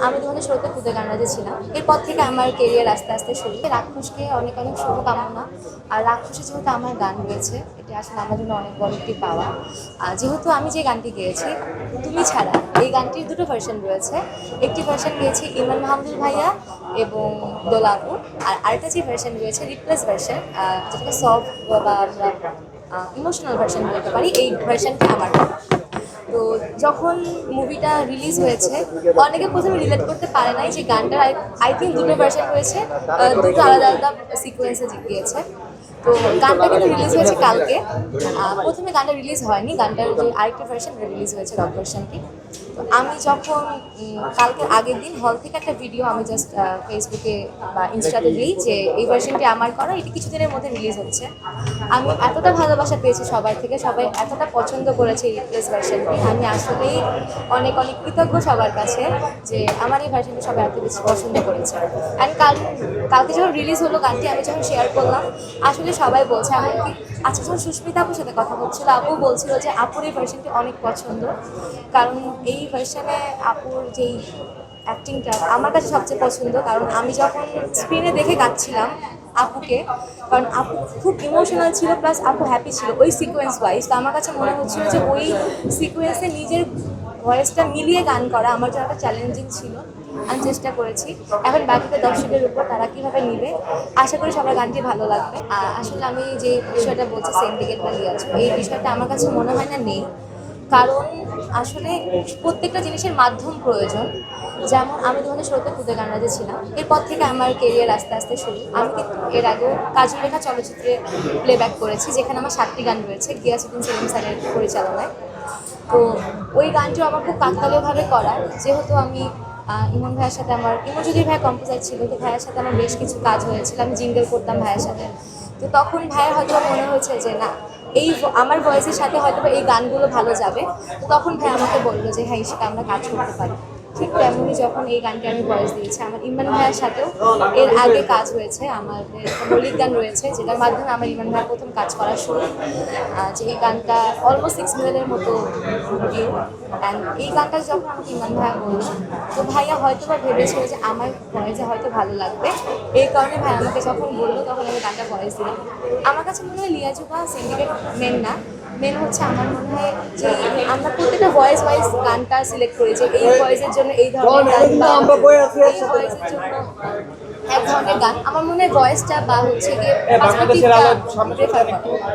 আমি 2016-তে খুদে গানরাজে ছিলাম। এরপর থেকে আমার কেরিয়ার আস্তে আস্তে শুরু। রাক্ষসকে অনেক অনেক শুভকামনা। আর রাক্ষসে যেহেতু আমার গান রয়েছে, এটা আসলে আমার জন্য অনেক বড় একটি পাওয়া। যেহেতু আমি যে গানটি গেয়েছি তুমি ছাড়া, এই গানটির দুটো ভার্সন রয়েছে। একটি ভার্সন গেয়েছি ইমন মাহমুদুল ভাইয়া এবং দোলা আপু, আর আরেকটা যে ভার্সন রয়েছে রিপ্লেস ভার্সন, যেটাকে সফট বা আমরা ইমোশনাল ভার্সন বলতে পারি, এই ভার্সনটা আমার। তো যখন মুভিটা রিলিজ হয়েছে অনেকে প্রথমে রিলেট করতে পারে নাই যে গানটার আই থিঙ্ক দুটো ভার্সন রয়েছে, দুটো আলাদা আলাদা সিকোয়েন্সে গিয়েছে। তো গানটা কিন্তু রিলিজ হয়েছে কালকে। প্রথমে গানটা রিলিজ হয়নি, গানটার যে আরেকটা ভার্সন রিলিজ হয়েছে রক ভার্সনটি। তো আমি যখন কালকে আগের দিন হল থেকে একটা ভিডিও আমি জাস্ট ফেসবুকে বা ইনস্টাতে দিই যে এই ভার্সনটি আমার করা, এটি কিছুদিনের মধ্যে রিলিজ হচ্ছে। আমি এতটা ভালোবাসা পেয়েছি সবার থেকে, সবাই এতটা পছন্দ করেছে এই রিপ্লেস ভার্সনটি। আমি আসলেই অনেক অনেক কৃতজ্ঞ সবার কাছে যে আমার এই ভার্সনটি সবাই এত বেশি পছন্দ করেছে। অ্যান্ড কালকে যখন রিলিজ হলো গানটি আমি যখন শেয়ার করলাম, আসলে সবাই বলছে, এমনকি আজকে যখন সুস্মিতা আপুর সাথে কথা বলছিল, আপু বলছিল যে আপুর এই ভার্সনটি অনেক পছন্দ, কারণ এই ভার্সনে আপুর যেই অ্যাক্টিংটা আমার কাছে সবচেয়ে পছন্দ। কারণ আমি যখন স্ক্রিনে দেখে গাচ্ছিলাম আপুকে, কারণ আপু খুব ইমোশনাল ছিল, প্লাস আপু হ্যাপি ছিল ওই সিকোয়েন্স ওয়াইজ। তো আমার কাছে মনে হচ্ছিল যে ওই সিকোয়েন্সে নিজের ভয়েসটা মিলিয়ে গান করা আমার জন্য একটা চ্যালেঞ্জিং ছিল। আমি চেষ্টা করেছি, এখন বাকিটা দর্শকের উপর তারা কীভাবে নিবে। আশা করি সবার গানটি ভালো লাগবে। আসলে আমি যে বিষয়টা বলছি সিন্ডিকেট বা লিয়াজু, এই বিষয়টা আমার কাছে মনে হয় না নেই, কারণ আসলে প্রত্যেকটা জিনিসের মাধ্যম প্রয়োজন। যেমন আমি 2016-তে খুদে গানরাজে ছিলাম, এরপর থেকে আমার কেরিয়ার আস্তে আস্তে শুরু। আমি কিন্তু এর আগেও কাজল রেখা চলচ্চিত্রে প্লেব্যাক করেছি, যেখানে আমার 7টি গান রয়েছে গিয়াসউদ্দিন সেলিম স্যারের পরিচালনায়। তো ওই গানটিও আমার খুব কাকতালীয়ভাবে করা, যেহেতু আমি ইমন ভাইয়ের সাথে আমার যদি ভাইয়া কম্পোজার ছিল, তো ভাইয়ের সাথে আমার বেশ কিছু কাজ হয়েছিল, আমি জিঙ্গেল করতাম ভাইয়ের সাথে। তো তখন ভাইয়ের হয়তো মনে হয়েছে যে না, এই আমার ভয়েসের সাথে হয়তো এই গানগুলো ভালো যাবে। তো তখন ভাই আমাকে বললো যে হ্যাঁ, সেটা আমরা কাজ করতে পারি। ঠিক তেমনই যখন এই গানটি আমি ভয়েস দিয়েছি, আমার ইমরান ভাইয়ের সাথেও এর আগে কাজ হয়েছে, আমাদের মৌলিক গান রয়েছে, যেটার মাধ্যমে আমার ইমরান ভাইয়ের প্রথম কাজ করা শুরু। যে এই গানটা অলমোস্ট 6 মিলিয়নের মতো ভিউ। অ্যান্ড এই গানটা যখন আমাকে ইমরান ভাইয়া বললো, তো ভাইয়া হয়তো বা ভেবেছিল যে আমার ভয়েসে হয়তো ভালো লাগবে, এই কারণে ভাই আমাকে যখন বললো তখন আমি গানটা ভয়েস দিলাম। আমার কাছে মনে হয় লিয়াজু বা সিন্ডিকেট মেন না, মেন হচ্ছে আমার মনে হয় যে আমরা প্রত্যেকটা ভয়েস ওয়াইজ গানটা সিলেক্ট করি, যে এই ভয়েসের জন্য এই ধরনের গান বা এই ভয়েসের জন্য এক ধরনের গান। আমার মনে হয় ভয়েসটা বা হচ্ছে গিয়ে পার্সপেক্টিভটা প্রেফার করা।